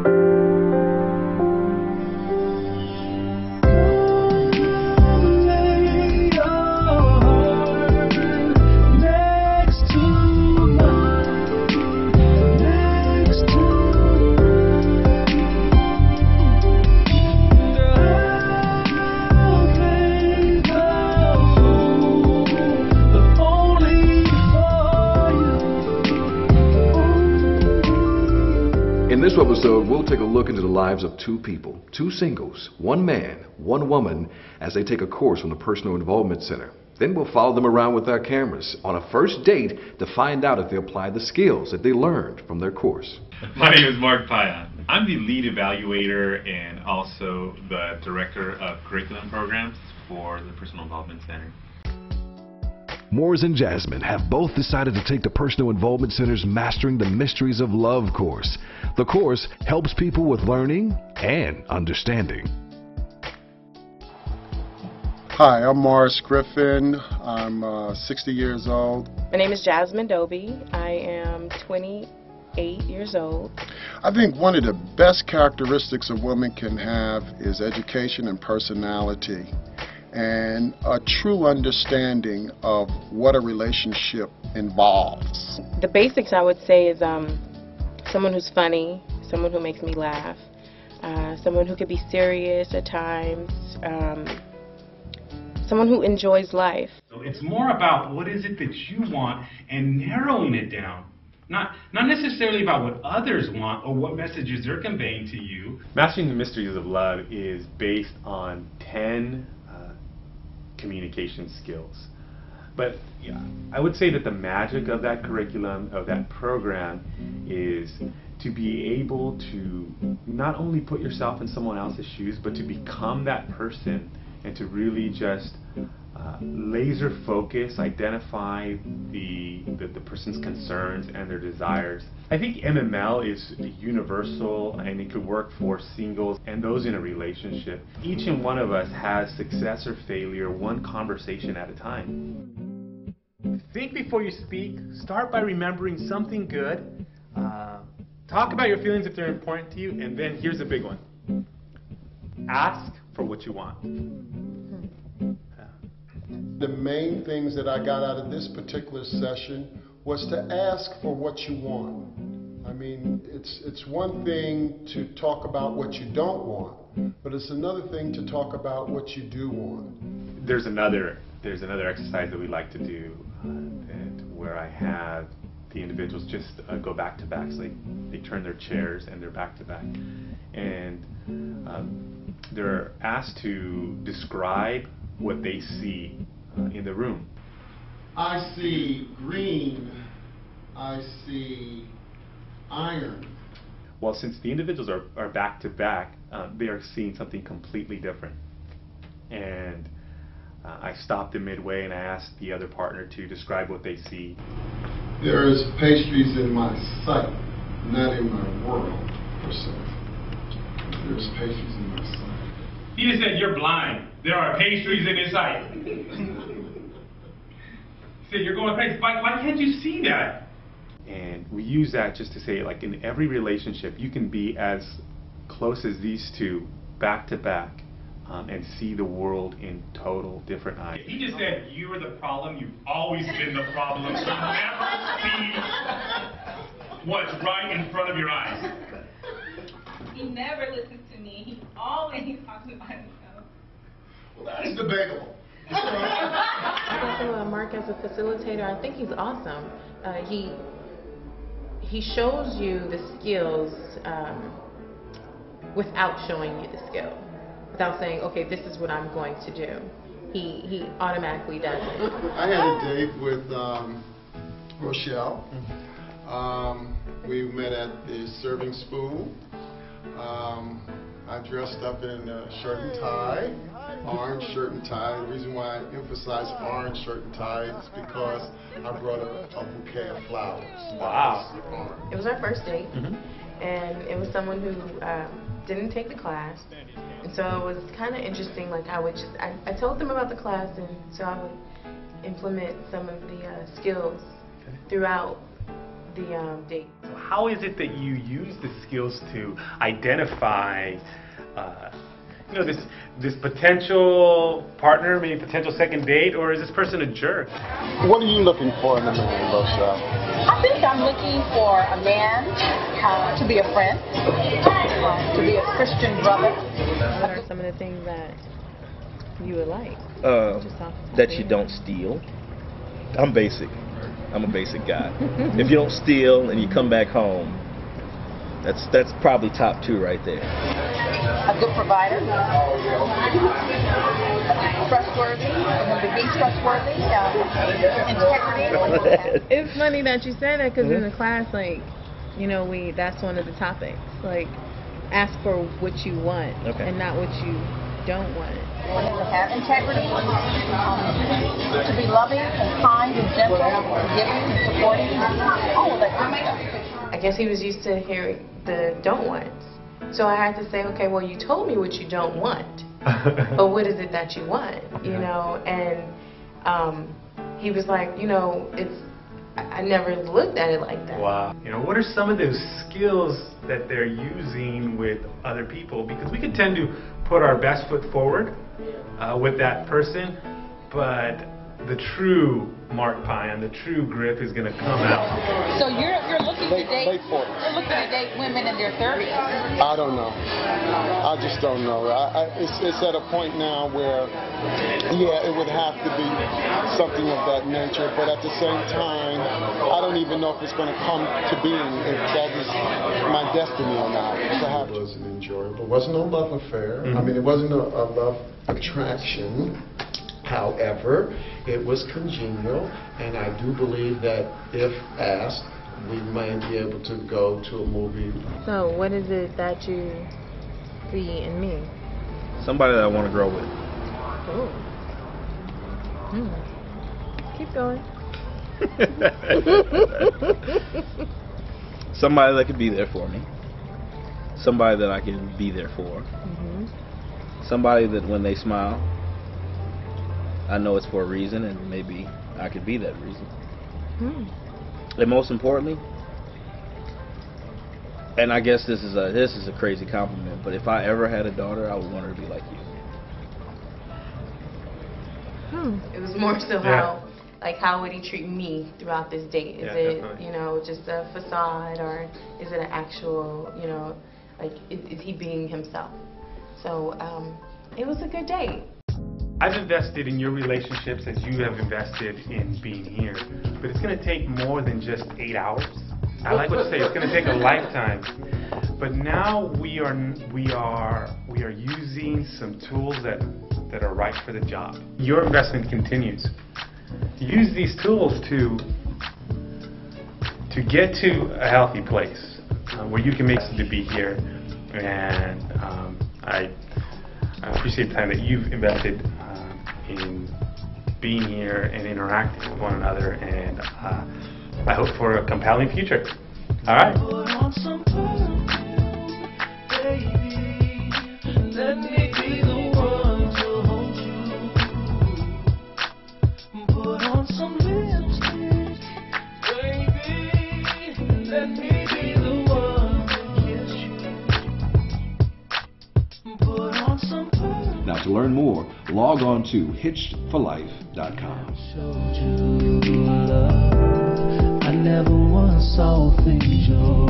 In this episode, we'll take a look into the lives of two people, two singles, one man, one woman, as they take a course from the Personal Involvement Center. Then we'll follow them around with our cameras on a first date to find out if they apply the skills that they learned from their course. My name is Mark Payan. I'm the lead evaluator and also the director of curriculum programs for the Personal Involvement Center. Moores and Jasmine have both decided to take the Personal Involvement Center's Mastering the Mysteries of Love course. The course helps people with learning and understanding. Hi, I'm Morris Griffin. I'm 60 years old. My name is Jasmine Doby. I am 28 years old. I think one of the best characteristics a woman can have is education and personality, and a true understanding of what a relationship involves. The basics, I would say, is someone who's funny, someone who makes me laugh, someone who could be serious at times, someone who enjoys life. So it's more about what is it that you want and narrowing it down. Not necessarily about what others want or what messages they're conveying to you. Mastering the Mysteries of Love is based on 10 communication skills. But yeah, I would say that the magic of that curriculum, of that program, is to be able to not only put yourself in someone else's shoes, but to become that person and to really just laser focus, identify the person's concerns and their desires. I think MML is universal and it could work for singles and those in a relationship. Each and one of us has success or failure one conversation at a time. Think before you speak. Start by remembering something good. Talk about your feelings if they're important to you, and then here's a big one. Ask for what you want. The main things that I got out of this particular session was to ask for what you want. I mean, it's one thing to talk about what you don't want, but it's another thing to talk about what you do want. There's another exercise that we like to do where I have the individuals just go back to back. So they turn their chairs and they're back to back. And they're asked to describe what they see in the room. I see green. I see iron. Well, since the individuals are back to back, they are seeing something completely different. And I stopped them midway and I asked the other partner to describe what they see. There's pastries in my sight, not in my world, per se. There's pastries in my sight. He just said you're blind. There are pastries in his sight. He said you're going crazy. Why can't you see that? And we use that just to say, like, in every relationship, you can be as close as these two, back to back, and see the world in total different eyes. He just said you are the problem. You've always been the problem. You never see what's right in front of your eyes. He never listens to me. He always talks about himself. Well, that is debatable. Also, Mark, as a facilitator, I think he's awesome. He shows you the skills without showing you the skill, without saying, okay, this is what I'm going to do. He automatically does it. I had a date with Rochelle. We met at the serving spoon. I dressed up in a shirt and tie, orange shirt and tie. The reason why I emphasize orange shirt and tie is because I brought a bouquet of flowers. Wow. It was our first date, and it was someone who didn't take the class. And so it was kind of interesting, like I told them about the class, and so I would implement some of the skills throughout date. So how is it that you use the skills to identify, this potential partner, maybe potential second date, or is this person a jerk? What are you looking for in a man, Rochelle? I think I'm looking for a man to be a friend, to be a Christian brother. What are some of the things that you would like? That you don't steal. I'm basic. I'm a basic guy. If you don't steal and you come back home, that's probably top 2 right there. A good provider, trustworthy, being trustworthy, integrity. It's funny that you say that because in the class, like, that's one of the topics. Like, ask for what you want and not what you don't want. One is to have integrity, to be loving and kind and gentle, giving and supporting, all of that good stuff. I guess he was used to hearing the don't wants. So I had to say, okay, well, you told me what you don't want, but what is it that you want, And he was like, I never looked at it like that. Wow. What are some of those skills that they're using with other people? Because we can tend to put our best foot forward with that person, but the true Mark Pine, the true grip is going to come out. So you're looking to date. Late 40s. You're looking to date women in their 30s. I don't know. I just don't know. It's at a point now where, it would have to be something of that nature, but at the same time, I don't even know if it's going to come to being, if that is my destiny or not. Perhaps it wasn't enjoyable. It wasn't a love affair. I mean, it wasn't a love attraction. However, it was congenial, and I do believe that if asked, we might be able to go to a movie. So what is it that you see in me? Somebody that I want to grow with. Keep going. Somebody that could be there for me. Somebody that I can be there for. Somebody that when they smile, I know it's for a reason, and maybe I could be that reason. And most importantly, and I guess this is a crazy compliment, but if I ever had a daughter, I would want her to be like you. It was more so how would he treat me throughout this date? Is it just a facade, or is it an actual is he being himself? So it was a good date. I've invested in your relationships as you have invested in being here, but it's going to take more than just 8 hours. I like what you say. It's going to take a lifetime. But now we are using some tools that are right for the job. Your investment continues. Use these tools to get to a healthy place where you can make it to be here. And I appreciate the time that you've invested in being here and interacting with one another, and I hope for a compelling future. All right. Now, to learn more, log on to hitchedforlife.com. I never once saw things your